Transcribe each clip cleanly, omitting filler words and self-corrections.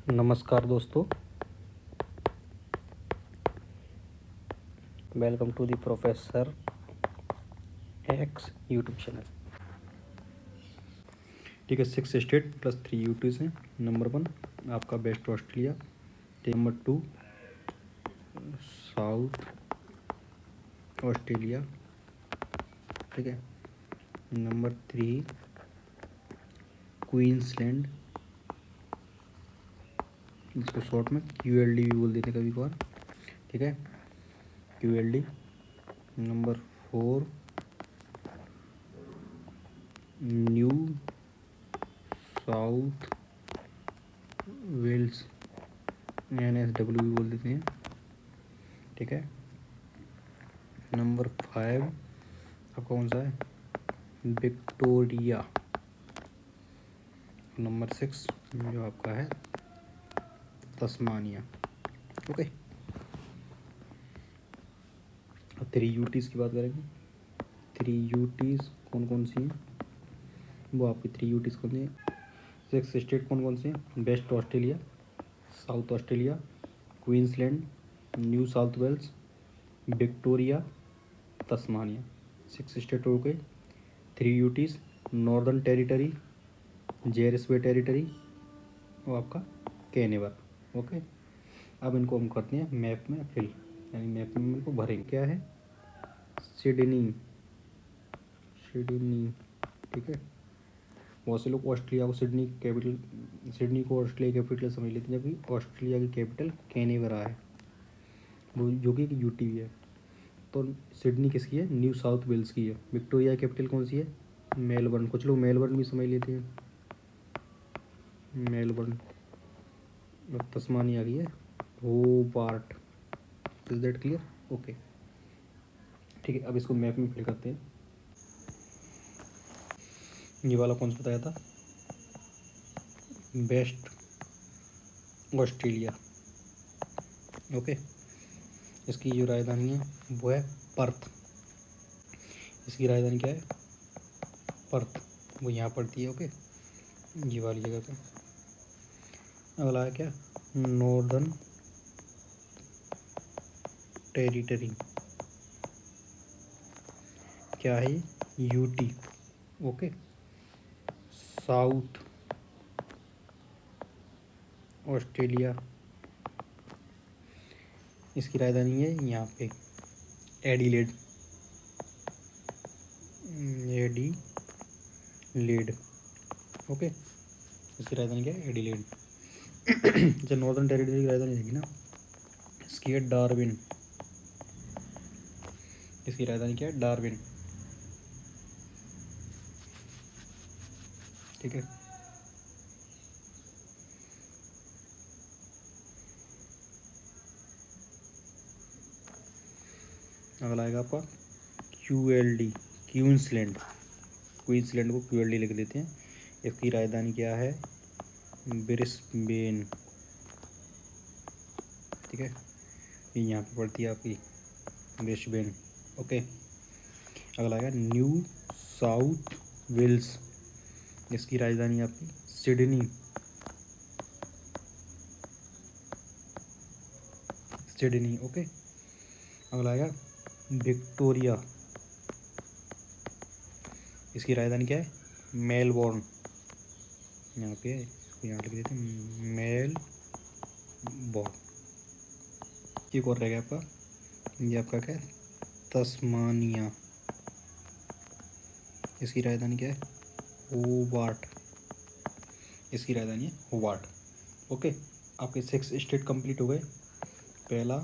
नमस्कार दोस्तों, welcome to the professor x YouTube channel. ठीक है, 6 स्टेट प्लस 3 यूटीज हैं। नंबर 1 आपका बेस्ट ऑस्ट्रेलिया, नंबर 2 साउथ ऑस्ट्रेलिया, ठीक है। नंबर 3 क्वींसलैंड, इसको शॉर्ट में QLD भी बोल देते कभी कभार, ठीक है, QLD। नंबर 4 न्यू साउथ वेल्स, NSW भी बोल देते हैं, ठीक है। नंबर 5 आपका कौन सा है? विक्टोरिया। नंबर 6 जो आपका है तस्मानिया, ओके। अब 3 यूटीज़ की बात करेंगे। 3 यूटीज़ कौन कौन सी हैं? वो आपकी 3 यूटीज़ कौन सी हैं? 6 स्टेट कौन कौन से हैं? West Australia, south Australia, Queensland, New South Wales, Victoria, Tasmania. 6 state हो गए। 3 UTs Northern Territory, Jervis Bay Territory और आपका कैनिवर, ओके। अब इनको हम करते हैं मैप में फिल, यानी मैप में इनको भरेंगे। क्या है? सिडनी, सिडनी, ठीक है। बहुत से लोग ऑस्ट्रेलिया को सिडनी कैपिटल, सिडनी को ऑस्ट्रेलिया कैपिटल समझ लेते हैं, जबकि ऑस्ट्रेलिया की कैपिटल कैनबरा है, वो जो कि एक यूटी भी है। तो सिडनी किसकी है? न्यू साउथ वेल्स की है। विक्टोरिया कैपिटल कौन सी है? मेलबर्न। कुछ लोग मेलबर्न भी समझ लेते हैं, मेलबर्न। तस्मानिया की है Hobart. Is that clear? Okay, ठीक है। अब इसको मैप में फिल करते हैं। ये वाला कौन सा बताया था? West Australia, okay. इसकी जो राजधानी है वो है पर्थ। इसकी राजधानी क्या है? पर्थ, वो यहाँ पड़ती है, ओके, ये वाली जगह पे। अगला है क्या? नॉर्दर्न टेरिटरी, क्या है? UT, okay. साउथ ऑस्ट्रेलिया, इसकी राजधानी है यहाँ पे एडिलेड, एडिलेड, ओके। इसकी राजधानी क्या है? एडिलेड। जो नॉर्दर्न टेरिटरी की राजधानी रहेगी ना, इसकी है डार्विन। इसकी राजधानी क्या है? डार्विन, ठीक है। अगला आएगा आपका QLD, क्वींसलैंड। क्वींसलैंड को QLD लिख देते हैं। इसकी राजधानी क्या है? ब्रिस्बेन, ठीक है। ये यहाँ पे पड़ती है आपकी ब्रिस्बेन, ओके। अगला आएगा न्यू साउथ वेल्स। इसकी राजधानी आपकी सिडनी, सिडनी, ओके। अगला आएगा विक्टोरिया। इसकी राजधानी क्या है? मेलबोर्न, यहाँ पे है, इसको यहाँ लिख देते हैं मेलबोर्न। एक और रह गया आपका, ये आपका क्या है? तस्मानिया। इसकी राजधानी क्या है? होबार्ट। इसकी राजधानी है होबार्ट, ओके। आपके 6 स्टेट कंप्लीट हो गए। पहला,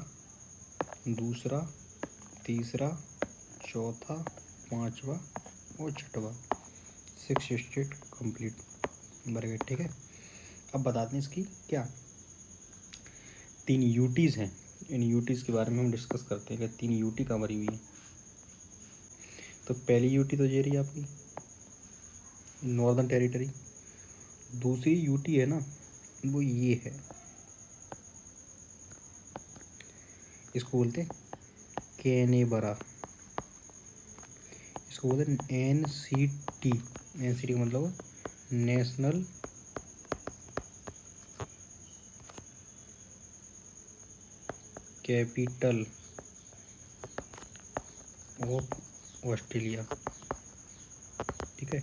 दूसरा, तीसरा, चौथा, पांचवा और छठवा, 6 स्टेट कंप्लीट भर गए, ठीक है। अब बताते हैं इसकी क्या 3 यूटीज़ हैं। इन यूटीज़ के बारे में हम डिस्कस करते हैं कि 3 यूटी कहाँ भरी हुई है। तो पहली यूटी तो ये रही आपकी नॉर्दर्न टेरिटरी। दूसरी यूटी है ना, वो ये है, इसको बोलते हैं कैनबरा। इसको बोलते हैं NCT। NCT का मतलब नेशनल कैपिटल ऑफ ऑस्ट्रेलिया। ठीक है,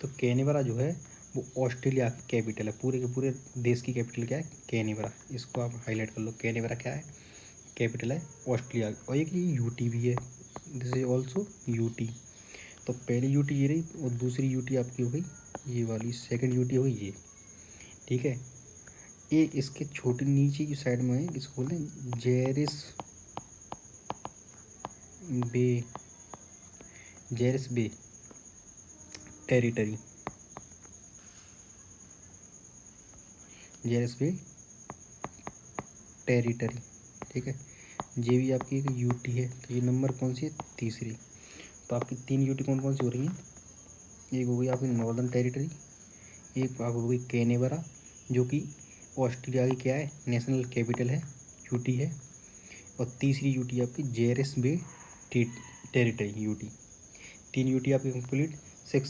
तो कैनबरा जो है वो ऑस्ट्रेलिया की कैपिटल है, पूरे के पूरे देश की कैपिटल क्या है, कैनबरा। इसको आप हाईलाइट कर लो, कैनबरा क्या है, कैपिटल है ऑस्ट्रेलिया। और एक ये यूटी भी है, दिस इज ऑल्सो यूटी। तो पहली यूटी ये रही और दूसरी यूटी आपकी हो गई ये वाली, सेकंड यूटी हो गई ये। ठीक है, एक इसके छोटे नीचे की साइड में है, इसको बोलते हैं जेरिस बे, जेरिस बे टेरिटरी, जेरिस बे टेरिटरी। ठीक है, ये भी आपकी एक यूटी है। तो ये नंबर कौन सी है, तीसरी। तो आपकी 3 यूटी कौन कौन सी हो रही हैं, एक हो गई आपकी नॉर्दर्न टेरिटरी, एक हो गई कैनबरा जो कि ऑस्ट्रेलिया की क्या है, नेशनल कैपिटल है, यूटी है। और तीसरी यूटी आपकी जेरिस बे टेरिटरी यूटी। 3 यूटी आपकी complete, 6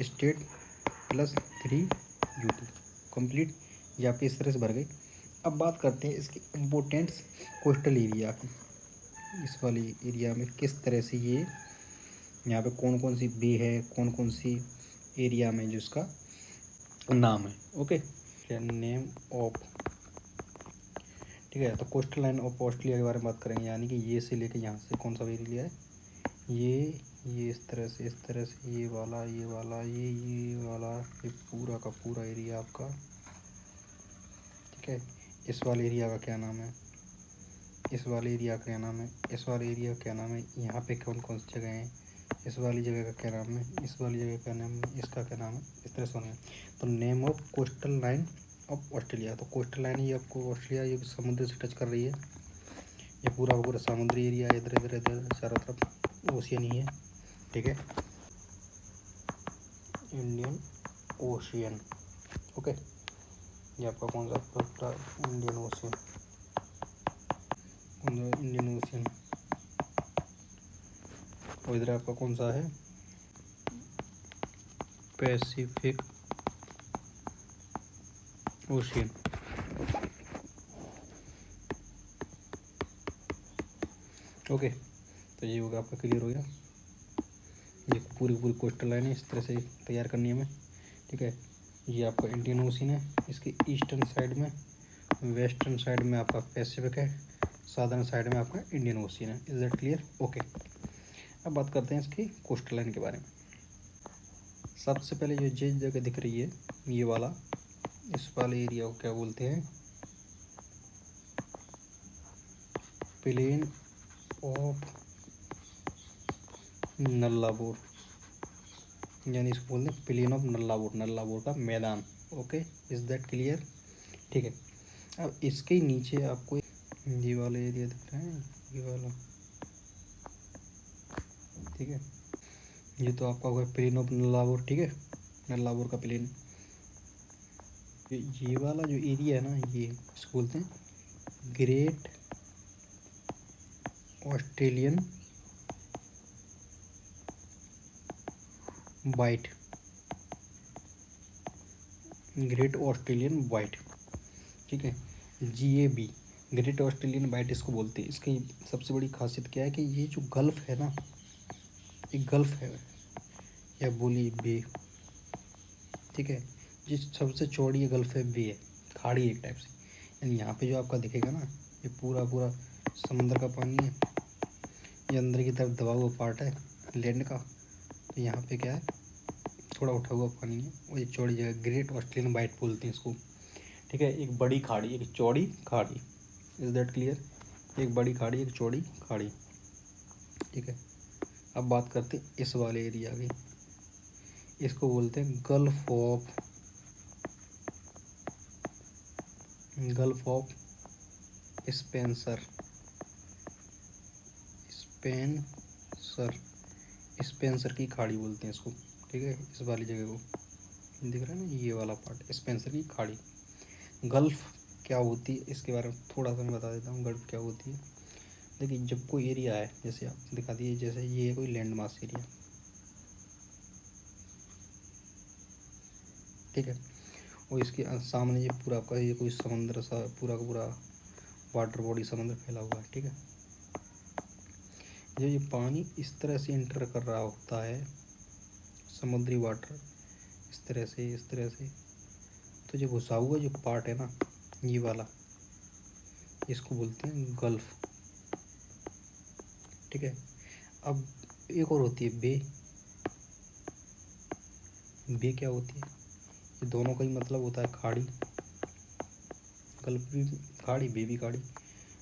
state plus 3 UT complete. ये आपके इस तरह से भर गई। अब बात करते हैं इसके इम्पोर्टेंट्स कोस्टल एरिया की। इस वाली एरिया में किस तरह से ये यहाँ पे कौन कौन सी बे है, कौन कौन सी एरिया में जिसका नाम है। ओके, नेम ऑफ, ठीक है। तो कोस्टल लाइन ऑफ ऑस्ट्रेलिया के बारे में बात करेंगे, यानी कि ये से लेके यहाँ से कौन सा एरिया है, ये इस तरह से, इस तरह से, ये वाला, ये वाला, ये वाला, ये पूरा का पूरा एरिया आपका। ठीक है, इस वाले एरिया का क्या नाम है, इस वाले एरिया का क्या नाम है, इस वाले एरिया का क्या नाम है, यहाँ पे कौन कौन सी जगह हैं, इस वाली जगह का क्या नाम है, इस वाली जगह का नाम है, इसका क्या नाम है, इस तरह से होना है। तो name of coastal line of Australia. तो कोस्टल लाइन ये आपको ऑस्ट्रेलिया ये समुद्र से टच कर रही है, ये पूरा पूरा समुद्री एरिया है, इधर इधर इधर चारों तरफ ओशियन ही है। ठीक है, इंडियन ओशियन। ओके, ये आपका कौन सा पूरा इंडियन ओशियन, इंडियन ओशियन। और इधर आपका कौन सा है, पैसिफिक ओशियन। ओके, तो ये होगा आपका, क्लियर हो गया। ये पूरी पूरी कोस्टल लाइन है, इस तरह से तैयार करनी है हमें। ठीक है, ये आपका इंडियन ओशियन है, इसके ईस्टर्न साइड में, वेस्टर्न साइड में आपका पैसिफिक है, साउदर्न साइड में आपका इंडियन ओशियन है। Is that clear? ओके, अब बात करते हैं इसकी कोस्टल लाइन के बारे में। सबसे पहले जो जिस जगह दिख रही है ये वाला, इस वाले एरिया को क्या बोलते हैं, प्लेन ऑफ नल्लाबोर, यानी इसको बोलते हैं प्लेन ऑफ नल्लाबोर, नल्लाबोर का मैदान। Okay, is that clear? ठीक है, अब इसके नीचे आपको ये वाला एरिया दिख रहा है, ये वाला। ठीक है, ये तो आपका होगा प्लेन ऑफ नल्लाबोर। ठीक है, नल्लाबोर का प्लेन। ये वाला जो एरिया है ना, ये इसको बोलते हैं great Australian white, great Australian white. ठीक है, GAB, ग्रेट ऑस्ट्रेलियन वाइट इसको बोलते हैं। इसकी सबसे बड़ी खासियत क्या है कि ये जो गल्फ है ना, एक गल्फ है या बोली बे। ठीक है, जिस सबसे चौड़ी गल्फ है बे है, खाड़ी एक टाइप से। यानी यहाँ पे जो आपका दिखेगा ना, ये पूरा पूरा समंदर का पानी है, ये अंदर की तरफ दबा हुआ पार्ट है लैंड का। तो यहाँ पे क्या है, थोड़ा उठा हुआ पानी है, वो एक चौड़ी जगह, ग्रेट ऑस्ट्रेलियन वाइट बोलते हैं इसको। ठीक है, एक बड़ी खाड़ी, एक चौड़ी खाड़ी। Is that clear? एक बड़ी खाड़ी, एक चौड़ी खाड़ी। ठीक है, अब बात करते हैं इस वाले एरिया की, इसको बोलते हैं gulf of Spencer, Spencer, Spencer की खाड़ी बोलते हैं इसको। ठीक है, इस वाली जगह को दिख रहा है ना, ये वाला पार्ट स्पेंसर की खाड़ी। गल्फ क्या होती है इसके बारे में थोड़ा सा मैं बता देता हूँ, गल्फ क्या होती है। देखिए, जब कोई एरिया है, जैसे आप दिखा दिए, जैसे ये है कोई लैंड मास एरिया। ठीक है, और इसके सामने ये पूरा आपका ये कोई समुद्र सा पूरा का पूरा वाटर बॉडी समुद्र फैला हुआ है, ठीक है। जब ये पानी इस तरह से इंटर कर रहा होता है, समुद्री वाटर इस तरह से, तो जो घुसा हुआ जो पार्ट है ना, ये वाला, इसको बोलते हैं गल्फ, ठीक है। अब एक और होती है बे। बे क्या होती है? ये दोनों का ही मतलब होता है खाड़ी। गल्फ भी खाड़ी, बे भी खाड़ी।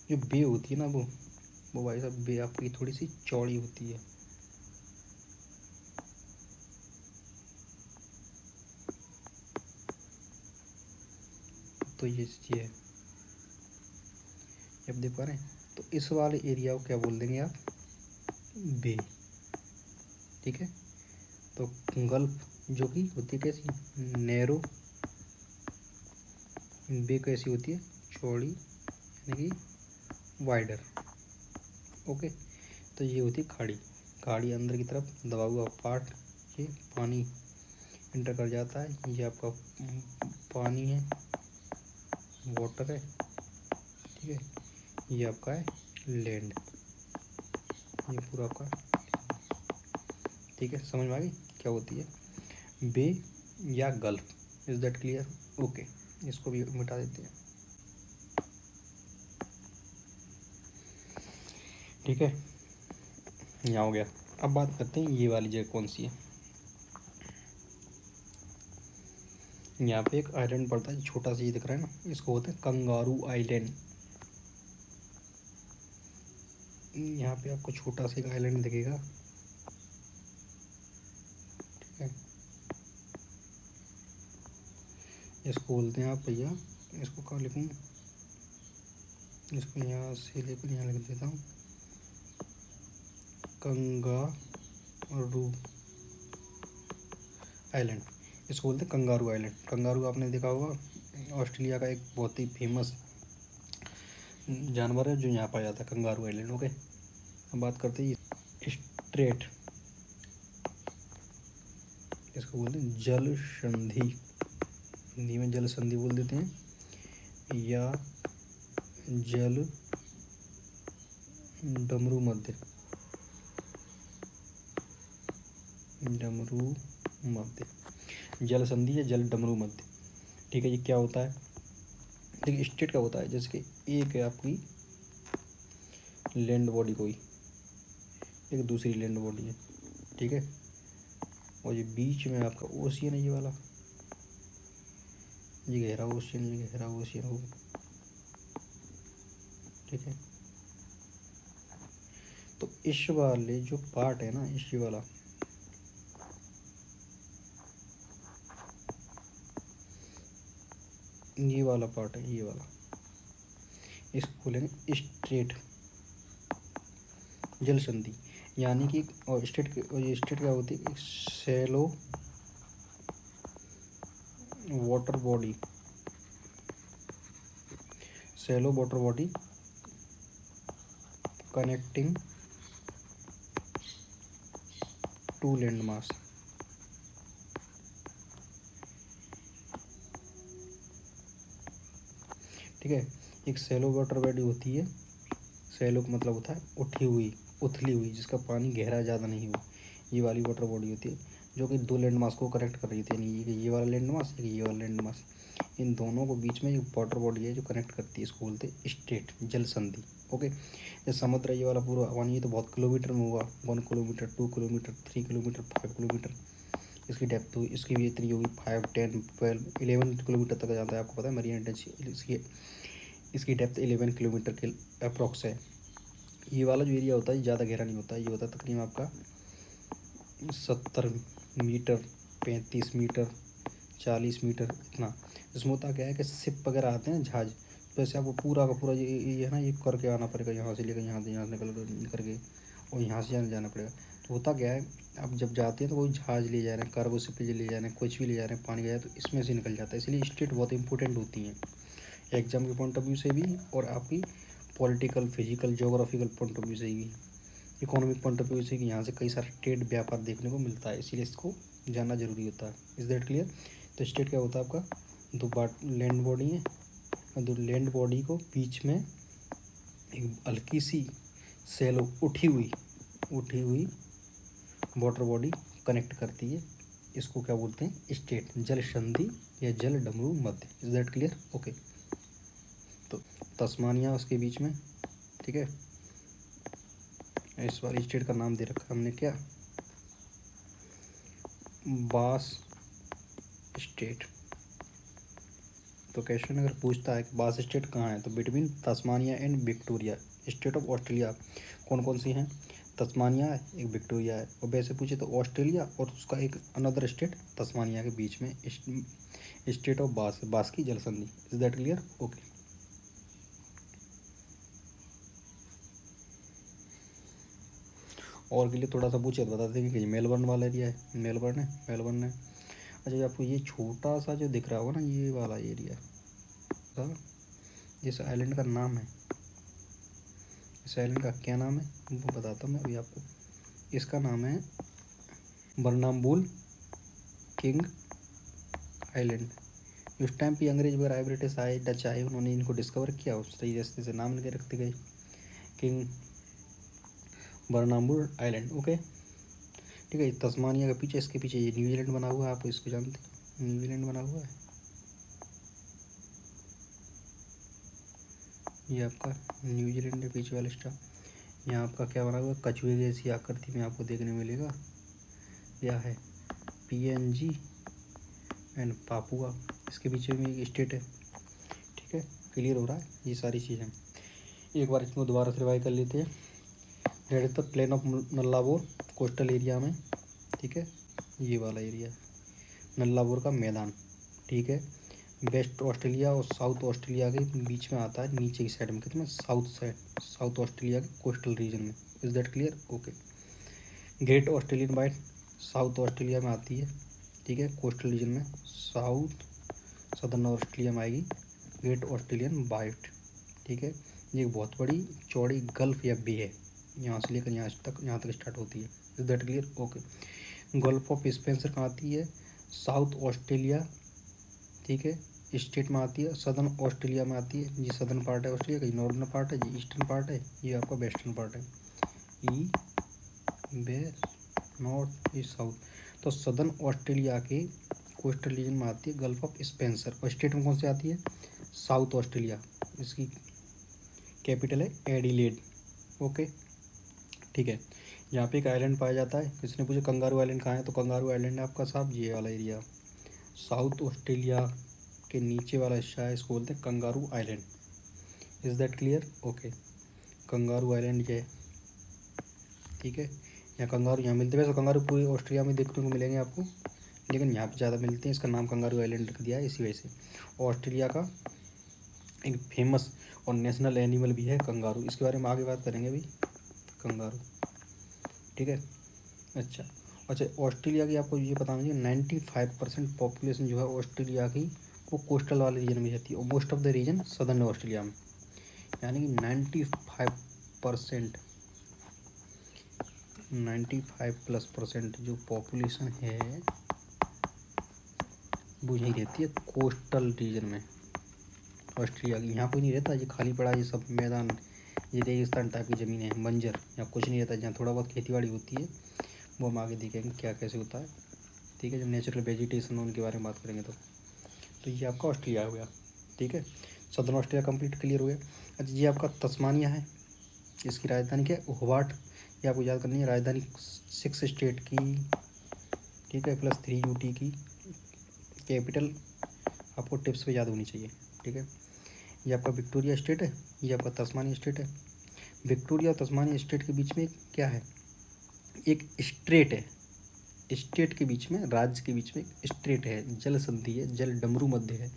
जो बे होती है ना, वो भाई साहब, बे आपकी थोड़ी सी चौड़ी होती है। तो ये चीज़ है, आप देख पा रहे हैं। तो इस वाले एरिया को क्या बोल देंगे आप? बे, ठीक है। तो गल्फ जो कि होती है कैसी? नैरो। बे कैसी होती है? चौड़ी, यानी कि वाइडर। ओके। तो ये होती है खाड़ी। खाड़ी अंदर की तरफ दबा हुआ पार्ट, ये पानी इंटर कर जाता है। ये आपका पानी है, वाटर है, ठीक है। ये आपका है लैंड, ये पूरा आपका, ठीक है। समझ में आ गई क्या होती है बे या gulf? Is that clear? Okay, इसको भी मिटा देते हैं, ठीक है। यहाँ हो गया। अब बात करते हैं ये वाली जगह कौन सी है। यहाँ पे एक आइलैंड पड़ता है, छोटा सा ये दिख रहा है ना, इसको बोलते हैं कंगारू आइलैंड। यहाँ पे आपको छोटा सा एक आइलैंड दिखेगा, ठीक है। इसको बोलते हैं आप भैया, इसको कहाँ लिखूँ? इसको यहाँ से लेकर यहाँ लिख देता हूँ, कंगारू आइलैंड। इसको बोलते हैं कंगारू आइलैंड। कंगारू आपने देखा होगा, ऑस्ट्रेलिया का एक बहुत ही फेमस जानवर है जो यहाँ पाया जाता है, कंगारू आइलैंड। ओके, अब बात करते हैं स्ट्रेट। इसको बोलते हैं जल संधि, हिंदी में जल संधि बोल देते हैं, या जल डमरू मध्य, डमरू मध्य, जल संधि या जल डमरू मध्य, ठीक है। ये क्या होता है? देखिए स्टेट क्या होता है, जैसे कि एक है आपकी लैंड बॉडी, कोई एक दूसरी लैंड बॉडी है, ठीक है। और ये बीच में आपका ओशियन है, ये वाला, ये गहरा ओशियन, ये गहरा ओशियन हो, ठीक है। तो इस वाले जो पार्ट है ना, इस वाला, ये वाला पार्ट है, ये वाला, इसको बोलेंगे स्ट्रेट जल संधि। यानी कि और स्टेट, ये स्टेट क्या होती है? Shallow water body, shallow water body connecting to land mass, ठीक है। एक शैलो वाटर बॉडी होती है, शैलो का मतलब होता है उठी हुई, उथली हुई, जिसका पानी गहरा ज़्यादा नहीं हो, ये वाली वाटर बॉडी होती है, जो कि दो लैंड मास को कनेक्ट कर रही थी, यानी ये वाला लैंड मास, ये वाला लैंड मास, इन दोनों को बीच में एक वाटर बॉडी है जो कनेक्ट करती है, इसको बोलते हैं स्टेट, जल संधि। ओके। ये समुद्र ये वाला पूरा पानी, ये तो बहुत किलोमीटर में होगा, 1 किलोमीटर, 2 किलोमीटर, 3 किलोमीटर, 5 किलोमीटर इसकी डेप्थ हुई, इसकी भी इतनी होगी, 5, 10, 12, 11 किलोमीटर तक जाता है। आपको पता है मरीना ट्रेंच इसकी डेप्थ 11 किलोमीटर के अप्रॉक्स है। ये वाला जो एरिया होता है ज़्यादा गहरा नहीं होता है, ये होता है तकरीबन आपका 70 मीटर, 35 मीटर, 40 मीटर, इतना। इसमें होता क्या है कि शिप वगैरह आते हैं, जहाज, तो ऐसे आपको पूरा का पूरा ये है ना, ये करके आना पड़ेगा, यहाँ से लेकर यहाँ से, यहाँ निकल करके, और यहाँ से जाना पड़ेगा। तो होता क्या है, आप जब जाते हैं तो कोई जहाज ले जा रहे हैं, कार्गो शिप ले जा रहे हैं, कुछ भी ले जा रहे हैं, पानी का, तो इसमें से निकल जाता है। इसलिए स्टेट बहुत इंपॉर्टेंट होती हैं एग्जाम के पॉइंट ऑफ व्यू से भी, और आपकी political, physical, geographical point of view से भी, इकोनॉमिक पॉइंट ऑफ व्यू से, कि यहाँ से कई सारे ट्रेड व्यापार देखने को मिलता है, इसीलिए इसको जानना जरूरी होता है। Is that clear? तो स्टेट क्या होता है आपका, दो लैंड बॉडी है, और दो लैंड बॉडी को बीच में एक हल्की सी सैलो उठी हुई वाटर बॉडी कनेक्ट करती है। इसको क्या बोलते हैं? स्टेट, जल संधि या जल डमरू मध्य। Is that clear? ओके। तो तस्मानिया उसके बीच में, ठीक है। इस वाली स्टेट का नाम दे रखा हमने क्या? बास स्टेट। तो क्वेश्चन अगर पूछता है कि बास स्टेट कहाँ है, तो between Tasmania and Victoria state of Australia कौन कौन सी हैं? तस्मानिया है, एक विक्टोरिया है। और वैसे पूछे तो ऑस्ट्रेलिया और उसका एक अनदर स्टेट तस्मानिया के बीच में स्टेट ऑफ बास की जल संधि। Is that clear? ओके। और के लिए थोड़ा सा पूछे तो बता देंगे कि मेलबर्न वाला एरिया है। मेलबर्न है। अच्छा, ये आपको ये छोटा सा जो दिख रहा होगा ना, ये वाला एरिया, जिस आइलैंड का नाम है, इस आइलैंड का क्या नाम है वो बताता हूँ मैं अभी आपको। इसका नाम है बर्नाम्बुल किंग आइलैंड। उस टाइम पे अंग्रेज वगैरह आए, ब्रिटिश आए, डच आए, उन्होंने इनको डिस्कवर किया, उस तरीके से नाम लेके रखते गए किंग बर्नाम्बुल आइलैंड। ओके, ठीक है। तस्मानिया के पीछे, इसके पीछे ये न्यूजीलैंड बना हुआ है, आप इसको जानते हैं, न्यूजीलैंड बना हुआ है। ये आपका न्यूजीलैंड के पीछे वाला स्टार। यहाँ आपका क्या बना हुआ है? कछुए जैसी आकृति में आपको देखने मिलेगा। यह है PNG एंड पापुआ, इसके पीछे में एक स्टेट है। ठीक है, क्लियर हो रहा है ये सारी चीज़ें। एक बार इसको दोबारा से रिवाइज कर लेते हैं। That is the plain of Nullarbor coastal area में, ठीक है, ये वाला एरिया नल्लावोर का मैदान, ठीक है। वेस्ट ऑस्ट्रेलिया और साउथ ऑस्ट्रेलिया के बीच में आता है, नीचे की साइड में, कितने साउथ साइड, साउथ ऑस्ट्रेलिया के कोस्टल रीजन में। Is that clear? Okay. Great Australian white south Australia में आती है, ठीक है, कोस्टल रीजन में। साउथ सदर्न ऑस्ट्रेलिया में आएगी ग्रेट ऑस्ट्रेलियन वाइट, ठीक है। ये एक बहुत बड़ी चौड़ी गल्फ या बे है, यहाँ से लेकर यहाँ तक स्टार्ट होती है। Is that clear? Okay. Gulf of Spencer कहाँ आती है? साउथ ऑस्ट्रेलिया, ठीक है, स्टेट में आती है। सदर्न ऑस्ट्रेलिया में आती है, ये सदर्न पार्ट है ऑस्ट्रेलिया का, ये नॉर्दर्न पार्ट है, ये ईस्टर्न पार्ट है, ये आपका वेस्टर्न पार्ट है। ई वेस्ट, नॉर्थ, ईस्ट, साउथ। तो सदर्न ऑस्ट्रेलिया के कोस्टल रीजन में आती है गल्फ ऑफ स्पेंसर। और स्टेट में कौन सी आती है? South Australia. इसकी कैपिटल है एडिलेड। ओके, ठीक है। यहाँ पे एक आइलैंड पाया जाता है। किसने पूछा कंगारू आइलैंड कहाँ है, तो कंगारू आइलैंड है आपका साहब ये वाला एरिया, साउथ ऑस्ट्रेलिया के नीचे वाला हिस्सा है, इसको बोलते हैं kangaroo island. Is that clear? Okay. Kangaroo island ये है, ठीक है। यहाँ कंगारू यहाँ मिलते हैं, वैसे कंगारू पूरे ऑस्ट्रेलिया में देखने को मिलेंगे आपको, लेकिन यहाँ पे ज़्यादा मिलते हैं। इसका नाम कंगारू आइलैंड रख दिया है इसी वजह से। ऑस्ट्रेलिया का एक फेमस और नेशनल एनिमल भी है कंगारू, इसके बारे में आगे बात करेंगे अभी, कंगारू, ठीक है। अच्छा अच्छा, ऑस्ट्रेलिया की आपको ये बताना चाहिए 95% पॉपुलेशन जो है ऑस्ट्रेलिया की वो कोस्टल वाले रीजन में रहती है, और most of the region southern Australia में, यानी कि 95%, 95+% जो पॉपुलेशन है वो यही रहती है कोस्टल रीजन में ऑस्ट्रेलिया की। यहाँ कोई नहीं रहता, ये खाली पड़ा, ये सब मैदान, ये रेगिस्तान टाइप की ज़मीन है, बंजर, यहाँ कुछ नहीं रहता। जहाँ थोड़ा बहुत खेती बाड़ी होती है वो हम आगे देखेंगे क्या कैसे होता है, ठीक है। जब नेचुरल वेजिटेशन उनके बारे में बात करेंगे तो ये आपका ऑस्ट्रेलिया हो गया, ठीक है। सदर्न ऑस्ट्रेलिया कंप्लीट क्लियर हो गया। अच्छा, ये आपका तस्मानिया है, इसकी राजधानी क्या है? होबार्ट। ये आपको याद करनी है राजधानी, 6 स्टेट की, ठीक है, प्लस 3 UT की कैपिटल आपको टिप्स पे याद होनी चाहिए, ठीक है। ये आपका विक्टोरिया स्टेट है, ये आपका तस्मानिया स्टेट है। विक्टोरिया और तस्मानिया स्टेट के बीच में क्या है? एक स्ट्रेट है, स्टेट के बीच में, राज्य के बीच में एक स्ट्रेट है, जल संधि है, जल डमरू मध्य है,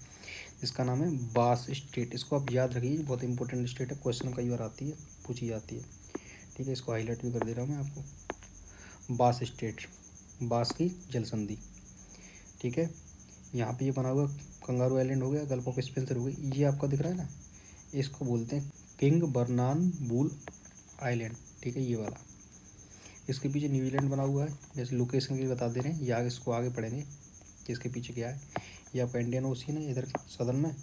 इसका नाम है बास स्टेट। इसको आप याद रखिए, बहुत इंपॉर्टेंट स्टेट है, क्वेश्चन कई बार आती है, पूछी जाती है, ठीक है। इसको हाईलाइट भी कर दे रहा हूँ मैं आपको, बास स्टेट, बास की जल संधि, ठीक है। यहाँ पे ये बना हुआ कंगारू आइलैंड हो गया, गल्फ ऑफ स्पेंसर हो गई, ये आपका दिख रहा है ना, इसको बोलते हैं किंग बर्नानबुल आइलैंड, ठीक है, ये वाला। इसके पीछे न्यूजीलैंड बना हुआ है, जैसे लोकेशन की बता दे रहे हैं, ये आगे इसको आगे पढ़ेंगे कि इसके पीछे क्या है। ये आपका इंडियन ओशियन है इधर सदर्न में,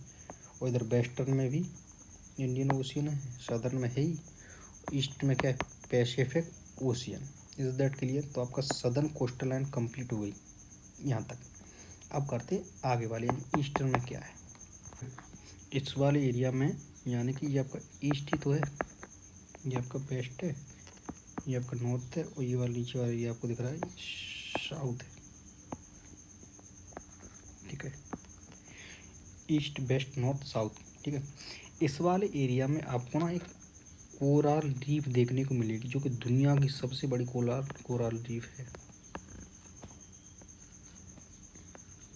और इधर वेस्टर्न में भी इंडियन ओशियन है, सदर्न में है ही, ईस्ट में क्या है, Pacific ocean. Is that clear? तो आपका सदर्न कोस्टल लाइन कंप्लीट हो गई यहाँ तक। अब करते आगे वाले, यानी ईस्टर्न में क्या है। इस वाले एरिया में यानी कि ये आपका ईस्ट ही तो है, ये आपका वेस्ट है, ये आपका नॉर्थ है, और ये वाला नीचे वाला ये आपको दिख रहा है साउथ है। ठीक है, ईस्ट वेस्ट नॉर्थ साउथ। ठीक है, इस वाले एरिया में आपको ना एक कोरल रीफ देखने को मिलेगी, जो कि दुनिया की सबसे बड़ी कोरल रीफ है।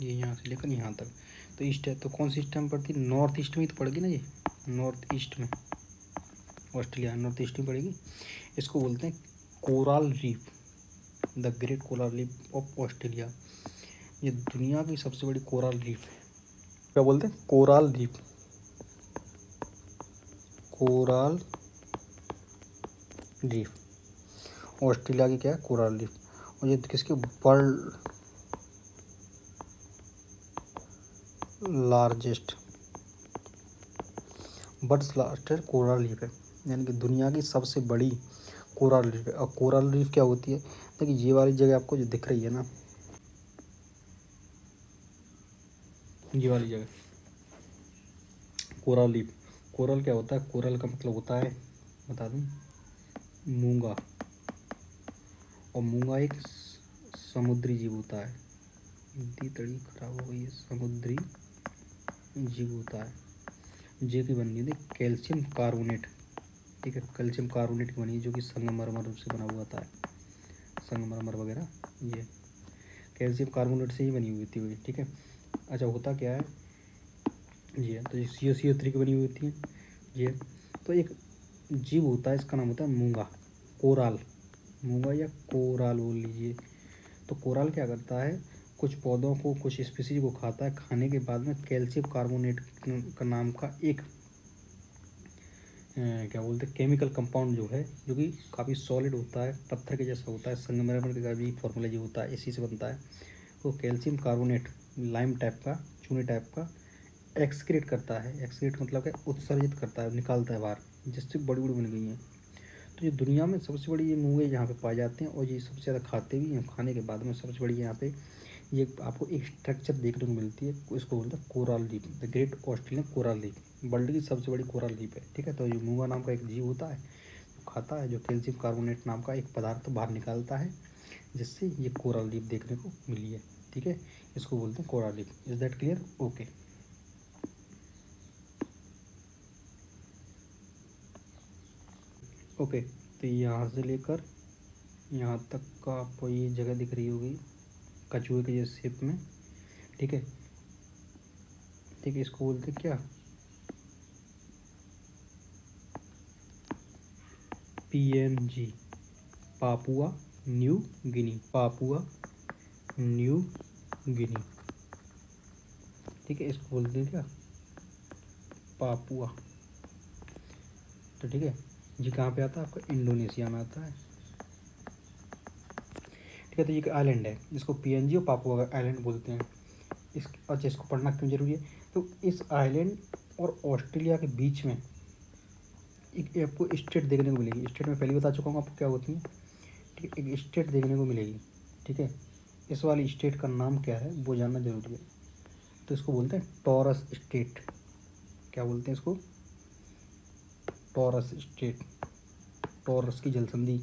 ये यहाँ से लेकर यहाँ तक तो ईस्ट है, तो कौन सी ईस्ट में पड़ती है? नॉर्थ ईस्ट में ही तो पड़ेगी ना, ये नॉर्थ ईस्ट में, ऑस्ट्रेलिया नॉर्थ ईस्ट में पड़ेगी। इसको बोलते हैं coral reef, the great coral reef of Australia. ये दुनिया की सबसे बड़ी कोरल रीफ है। क्या बोलते हैं? Coral reef, coral reef Australia की क्या है? Coral reef. और ये किसके? वर्ल्ड लार्जेस्ट कोरल रीफ है, यानी कि दुनिया की सबसे बड़ी कोरल रीफ है। और कोरल रीफ क्या होती है? देखिए ये वाली जगह आपको जो दिख रही है ना, ये वाली जगह कोरल रीफ। कोरल क्या होता है? कोरल का मतलब होता है, बता दूं, मूंगा। और मूंगा एक समुद्री जीव होता है। हिंदी तड़ी खराब हो गई है। समुद्री जीव होता है, जे की बनी है कैल्शियम कार्बोनेट। ठीक है, कैल्शियम कार्बोनेट की बनी है, जो कि संगमरमर से बना हुआ होता है, संगमरमर वगैरह ये कैल्शियम कार्बोनेट से ही बनी हुई थी। ठीक है, अच्छा होता क्या है ये, तो ये CO3 की बनी हुई होती है ये। तो एक जीव होता है, इसका नाम होता है मूंगा, कोराल, मूंगा या कोराल बोल लीजिए। तो कोराल क्या करता है? कुछ पौधों को, कुछ स्पीसीज को खाता है, खाने के बाद में कैल्शियम कार्बोनेट का नाम का एक क्या बोलते हैं, केमिकल कंपाउंड जो है, जो कि काफ़ी सॉलिड होता है, पत्थर के जैसा होता है, संगमरमर का भी फॉर्मूला जो होता है इसी से बनता है। तो कैल्शियम कार्बोनेट लाइम टाइप का, चूने टाइप का एक्सक्रीट करता है। एक्सक्रीट मतलब क्या? उत्सर्जित करता है, निकालता है बाहर, जिससे बड़ी बड़ी बन गई हैं। तो ये दुनिया में सबसे बड़ी ये मूंगे यहाँ पे पाए जाते हैं, और ये सबसे ज़्यादा खाते भी हैं। खाने के बाद में सबसे बड़ी यहाँ पे ये आपको एक स्ट्रक्चर देखने को मिलती है, इसको बोलते हैं coral reef, the great Australian coral reef, world की सबसे बड़ी कोरल रीफ है। ठीक है, तो ये मूंगा नाम का एक जीव होता है, जो खाता है, जो कैल्शियम कार्बोनेट नाम का एक पदार्थ बाहर निकालता है, जिससे ये कोरल रीफ देखने को मिली है। ठीक है, इसको बोलते हैं coral reef. Is that clear? Okay. Okay, तो यहाँ से लेकर यहाँ तक का आपको ये जगह दिख रही होगी कछुए के जैसे शेप में। ठीक है, ठीक है, इसको बोलते हैं क्या? PNG, Papua New Guinea, Papua New Guinea. ठीक है, इसको बोलते हैं क्या? पापुआ। तो ठीक है, ये कहाँ पे आता है? आपका इंडोनेशिया में आता है। ठीक है, तो ये एक आइलैंड है, जिसको PNG और पापुआ का आइलैंड बोलते हैं। इस अच्छा, इसको पढ़ना क्यों जरूरी है? तो इस आइलैंड और ऑस्ट्रेलिया के बीच में एक आपको स्टेट देखने को मिलेगी। स्टेट में पहले बता चुका हूँ आपको क्या होती है। ठीक है, एक स्टेट देखने को मिलेगी। ठीक है, इस वाली स्टेट का नाम क्या है वो जानना जरूरी है। तो इसको बोलते हैं टॉरस स्टेट। क्या बोलते हैं इसको? टॉरस स्टेट, टॉरस की जलसंधि।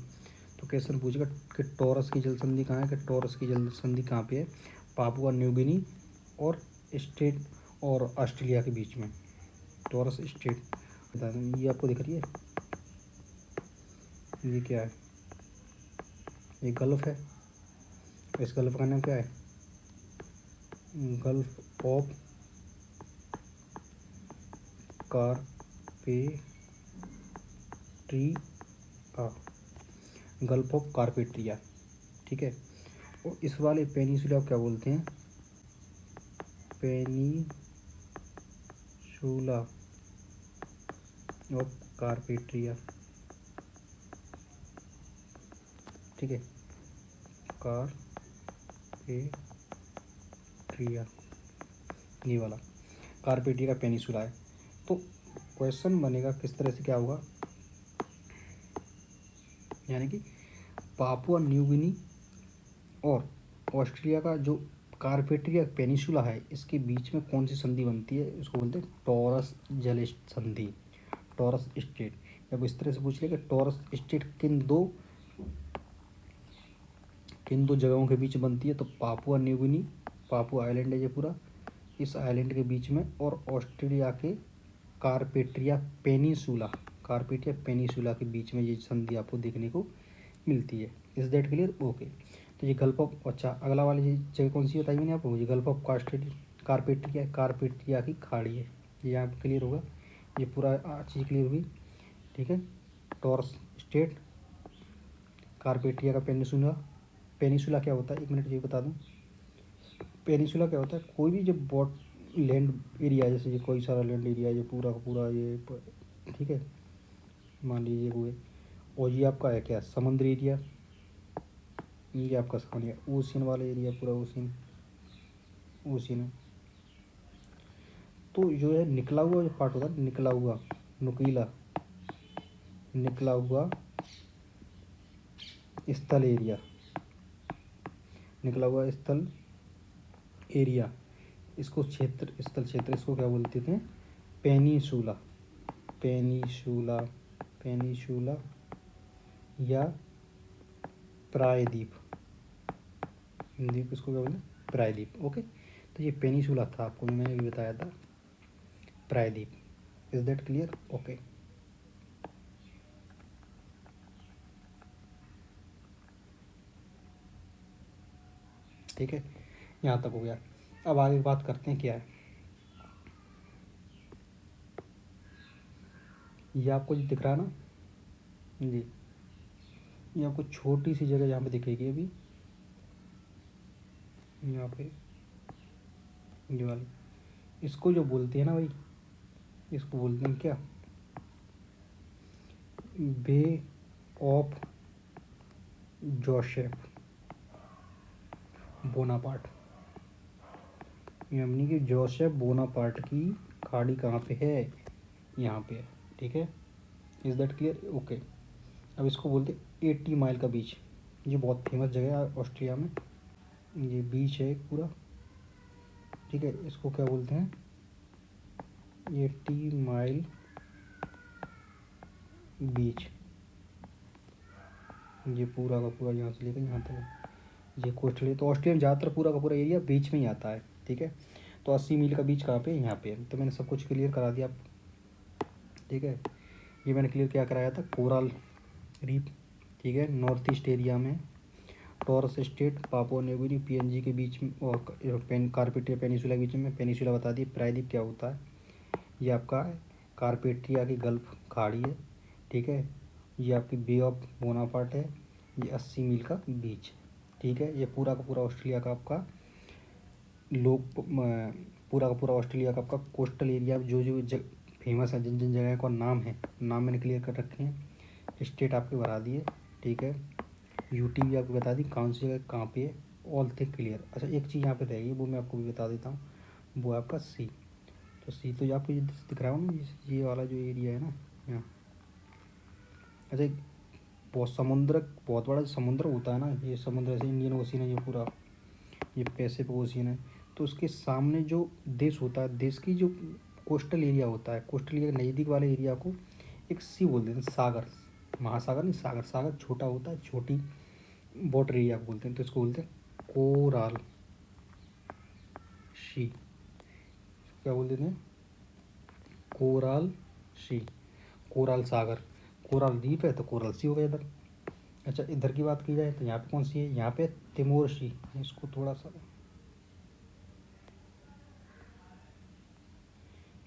तो क्वेश्चन पूछेगा कि टॉरस की जलसंधि कहाँ है, कि टॉरस की जलसंधि कहाँ पे है? पापुआ न्यू गिनी और स्टेट और ऑस्ट्रेलिया के बीच में टॉरस स्टेट। बता दें, ये आपको दिख रही है, ये क्या है? ये गल्फ है। इस गल्फ का नाम क्या है? Gulf of Carpentaria, Gulf of Carpentaria. ठीक है, और इस वाले पेनिसुला क्या बोलते हैं? Peninsula of Carpentaria. ठीक है, कार्पेट्रिया, ये वाला कार्पेट्रिया का पेनिसुला है। तो क्वेश्चन बनेगा किस तरह से, क्या होगा, यानी कि पापुआ न्यू गिनी और ऑस्ट्रेलिया का जो कार्पेट्रिया पेनिसुला है, इसके बीच में कौन सी संधि बनती है, उसको बोलते हैं टॉरस जल संधि, टॉरस स्टेट। जब इस तरह से पूछ लिया कि टॉरस स्टेट किन दो जगहों के बीच बनती है, तो Papua New Guinea, Papua island है ये पूरा, इस आइलैंड के बीच में, और ऑस्ट्रेलिया के कार्पेट्रिया पेनिसुला, कार्पेट्रिया पेनिसुला के बीच में ये संधि आपको देखने को मिलती है। Is that clear? ओके। तो ये गल्फ ऑफ, अच्छा अगला वाली ये जगह कौन सी बताई मैंने आपको, ये गल्फ ऑफ कार्पेट्रिया, कार्पेट्रिया की खाड़ी है, ये यहाँ पर क्लियर होगा, ये पूरा चीज़ क्लियर हुई, ठीक है। टॉरस स्टेट, कार्पेट्रिया का पेनिसुला, पेनिसुला क्या होता है, एक मिनट ये बता दूँ, पेनिसुला क्या होता है, कोई भी जब बॉट लैंड एरिया, जैसे ये कोई सारा लैंड एरिया, ये पूरा का पूरा ये ठीक है, मान लीजिए हुए, और ये आपका है क्या, समुद्री एरिया, ये आपका सामान्य ओशियन वाला एरिया, पूरा ओशियन, ओशियन है। तो जो है निकला हुआ जो पार्ट होता है, निकला हुआ, नुकीला, निकला हुआ स्थल एरिया, निकला हुआ स्थल एरिया, इसको क्षेत्र, स्थल क्षेत्र, इसको क्या बोलते थे, पेनिसुला, पेनिसुला, पेनिसुला या प्रायद्वीप, द्वीप इसको क्या बोलते हैं, प्रायद्वीप। ओके, तो ये पेनिसुला था, आपको मैंने भी बताया था प्रायद्वीप। Is that clear? ओके, ठीक है, यहाँ तक हो गया। अब आगे बात करते हैं क्या है, ये आपको जो दिख रहा है ना जी, ये आपको छोटी सी जगह यहाँ पे दिखेगी अभी, यहाँ पे ये वाली, इसको जो बोलते हैं ना भाई, इसको बोलते हैं क्या, बे ऑफ जोसेफ बोनापार्ट, यानी कि जोसेफ बोनापार्ट की खाड़ी कहाँ पे है, यहाँ पे है, ठीक है। Is that clear? ओके। अब इसको बोलते हैं 80 माइल का बीच, ये बहुत फेमस जगह है ऑस्ट्रिया में, ये बीच है एक पूरा, ठीक है, इसको क्या बोलते हैं, 80 माइल बीच, ये पूरा का पूरा यहाँ से लेकर यहाँ तक ये कोस्टल है। तो ऑस्ट्रिया में ज़्यादातर पूरा का पूरा एरिया बीच में ही आता है, ठीक है। तो 80 मील का बीच कहाँ पे है, यहाँ पे है। तो मैंने सब कुछ क्लियर करा दिया, ठीक है। ये मैंने क्लियर क्या कराया था, कोरल रीफ, ठीक है, नॉर्थ ईस्ट एरिया में, taurus state, Papua New Guinea, PNG के बीच में, और कार्पेट्रिया पेनिसुला के बीच में, पेनिसुला बता दी, प्रायद्वीप क्या होता है, ये आपका कार्पेट्रिया की गल्फ खाड़ी है, ठीक है। ये आपकी बे ऑफ बोनापार्ट है, ये 80 मील का बीच, ठीक है। ये पूरा का पूरा ऑस्ट्रेलिया का आपका पूरा का पूरा ऑस्ट्रेलिया का आपका कोस्टल एरिया, जो जो फेमस है, जिन जिन जगह का नाम है, नाम मैंने क्लियर कर रखे हैं, स्टेट आपके बता दिए, ठीक है। यूटी भी आपको बता दी कौन सी जगह कहाँ पे है, ऑल थिंग क्लियर। अच्छा एक चीज़ यहाँ पे रहेगी, वो मैं आपको भी बता देता हूँ, वो आपका सी। तो सी तो आपको ये दिख रहा हो ना, ये वाला जो एरिया है ना यहाँ, अच्छा बहुत समुद्र, बहुत बड़ा समुद्र होता है ना, ये समुद्र ऐसे इंडियन ओशियन है, ये पूरा ये पैसिफिक ओशियन है। तो उसके सामने जो देश होता है, देश की जो कोस्टल एरिया होता है, कोस्टल एरिया नज़दीक वाले एरिया को एक सी बोल देते हैं, सागर, महासागर नहीं, सागर, सागर छोटा होता है, छोटी वाटर एरिया को बोलते हैं, तो इसको बोलते हैं कोराल सी, क्या बोल देते हैं, कोराल सी, कोराल सागर, कोराल द्वीप है तो कोराल सी हो गया इधर। अच्छा इधर की बात की जाए तो यहाँ पे कौन सी है, यहाँ पे तिमोर सी, इसको थोड़ा सा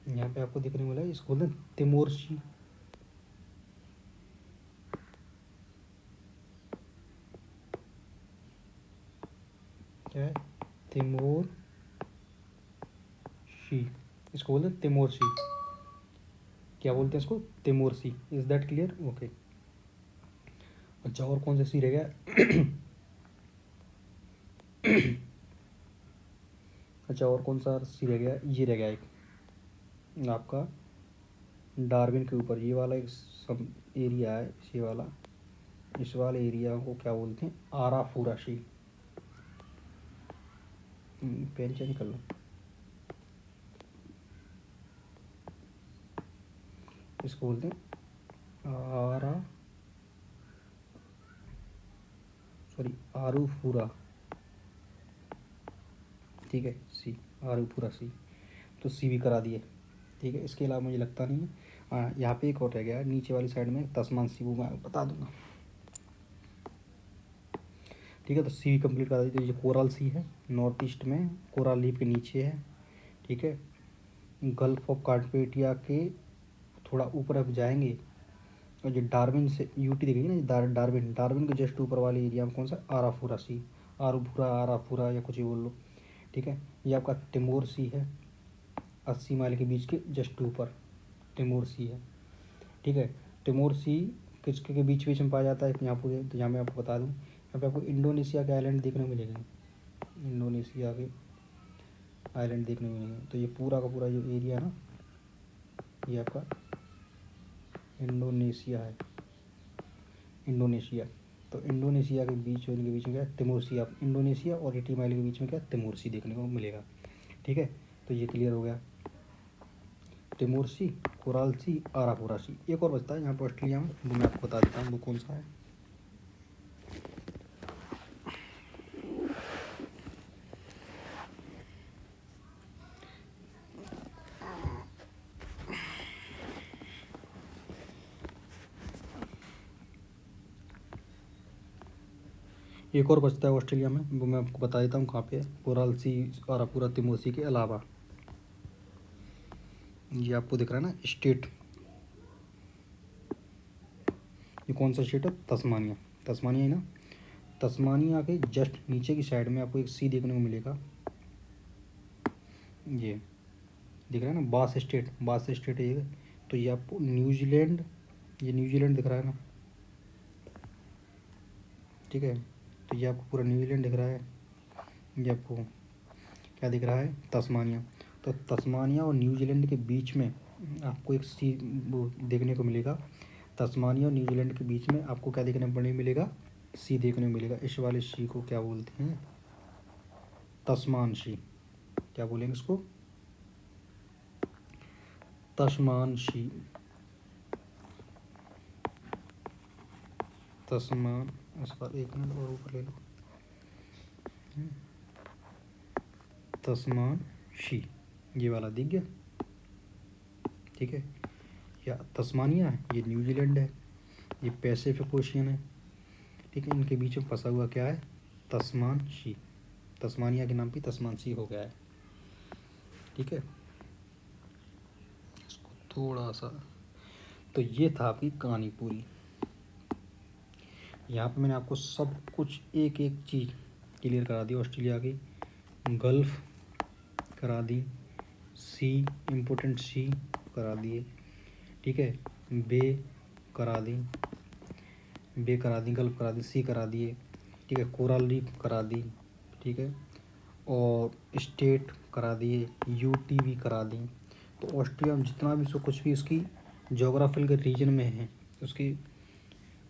यहाँ पे आपको देखने मिला है, इसको बोलते हैं तिमोर सी, क्या है, तिमोर सी, इसको बोलते हैं तिमोर सी, क्या बोलते हैं इसको, Timor sea. Is that clear? Okay. अच्छा और कौन सा सी रह गया अच्छा और कौन सा सी रह गया, ये रह गया एक आपका डार्विन के ऊपर ये वाला एक सब एरिया है, ये वाला, इस वाले एरिया को क्या बोलते हैं, आराफोरा सी। पेन चेंज कर लो। इसको बोलते हैं आरूफूरा, ठीक है, सी, आरूफूरा सी। तो सी भी करा दिए, ठीक है। इसके अलावा मुझे लगता नहीं है, यहाँ पे एक और रह गया है नीचे वाली साइड में, तस्मान सी, वो मैं बता दूंगा, ठीक है। तो सी भी कंप्लीट करा दी। तो ये कोरल सी है, नॉर्थ ईस्ट में, कोरल रीफ के नीचे है, ठीक है। गल्फ ऑफ कार्पेटिया के थोड़ा ऊपर अब जाएंगे, और जो डार्विन से यूटी दिखेगी ना, डार्विन, डार्विन के जस्ट ऊपर वाले एरिया में कौन सा, आराफूरा सी, आरूफूरा, आराफूरा या कुछ ही बोल लो, ठीक है। ये आपका तिमोर सी है, 80 माइल के बीच के जस्ट ऊपर तिमोर सी है, ठीक है। तिमोर सी किसके के बीच बीच में पाया जाता है, यहाँ पर, तो यहाँ मैं आपको बता दूँ, यहाँ पे आपको इंडोनेशिया के आइलैंड देखने को मिलेंगे, इंडोनेशिया के आइलैंड देखने को मिलेंगे। तो ये पूरा का पूरा जो एरिया ना, ये आपका इंडोनेशिया है, इंडोनेशिया। तो इंडोनेशिया के बीच, इनके बीच में क्या है, तिमोर सी। आप इंडोनेशिया और 80 माइल के बीच में क्या है, तिमोर सी देखने को मिलेगा, ठीक है। तो ये क्लियर हो गया, तिमोर सी, कोराल सी, आराफोरा सी। एक और बचता है यहाँ पर ऑस्ट्रेलिया में, वो मैं आपको बता देता हूँ वो कौन सा है। एक और बचता है ऑस्ट्रेलिया में, वो मैं आपको बता देता हूँ कहाँ पे है। कोराल सी, आराफोरा, तिमोर सी के अलावा ये आपको दिख रहा है ना स्टेट, ये कौन सा स्टेट है, तस्मानिया, तस्मानिया है ना। तस्मानिया के जस्ट नीचे की साइड में आपको एक सी देखने को मिलेगा, ये दिख रहा है ना, बास स्टेट, बास स्टेट है ये। तो ये आपको न्यूजीलैंड, ये न्यूजीलैंड दिख रहा है ना, ठीक है। तो ये आपको पूरा न्यूजीलैंड दिख रहा है, ये आपको क्या दिख रहा है, तस्मानिया। तो तस्मानिया और न्यूजीलैंड के बीच में आपको एक सी वो देखने को मिलेगा, तस्मानिया और न्यूजीलैंड के बीच में आपको क्या देखने को मिलेगा, सी देखने को मिलेगा। इस वाले सी को क्या बोलते हैं, तस्मान सी, क्या बोलेंगे इसको, तस्मान सी, तस्मान। इसका एक मिनट और ऊपर ले लो, तस्मान सी, ये वाला दिख गया, ठीक है। या तस्मानिया है, ये न्यूजीलैंड है, ये पैसिफिक ओशियन है, ठीक है। इनके बीच में फंसा हुआ क्या है, तस्मान सी, तस्मानिया के नाम पे तस्मान सी हो गया है, ठीक है। इसको थोड़ा सा, तो ये था आपकी कहानी पूरी। यहाँ पे मैंने आपको सब कुछ एक एक चीज़ क्लियर करा दी। ऑस्ट्रेलिया की गल्फ करा दी, सी, इम्पोर्टेंट सी करा दिए, ठीक है। बे करा दी, बे करा दी, गल्फ करा दी, सी करा दिए, ठीक है। कोरल रीफ करा दी, ठीक है। और स्टेट करा दिए, यूटी भी करा दी। तो ऑस्ट्रेलिया में जितना भी सो कुछ भी उसकी जोग्राफिकल रीजन में है, उसकी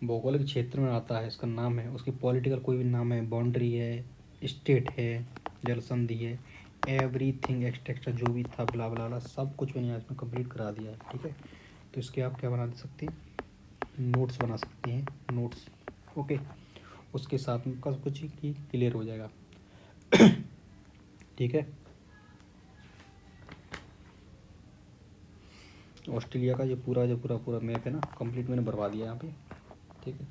भौगोलिक क्षेत्र में आता है, इसका नाम है, उसकी पॉलिटिकल कोई भी नाम है, बाउंड्री है, स्टेट है, जल संधि है, एवरीथिंग एक्स्ट्रा जो भी था ब्ला ब्ला ब्ला सब कुछ मैंने इसमें कंप्लीट करा दिया है, ठीक है। तो इसके आप क्या बना सकते हैं, नोट्स बना सकते हैं, नोट्स, ओके। उसके साथ में सब कुछ ही क्लियर हो जाएगा, ठीक है। ऑस्ट्रेलिया का ये पूरा जो पूरा मैप है ना, कंप्लीट मैंने भरवा दिया यहाँ पे, ठीक है,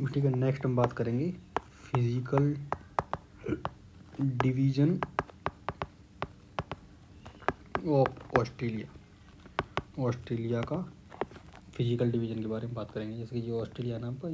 ठीक है। नेक्स्ट हम बात करेंगे physical division of Australia, Australia का फिजिकल डिवीज़न के बारे में बात करेंगे। जैसे कि ये ऑस्ट्रेलिया नाम पर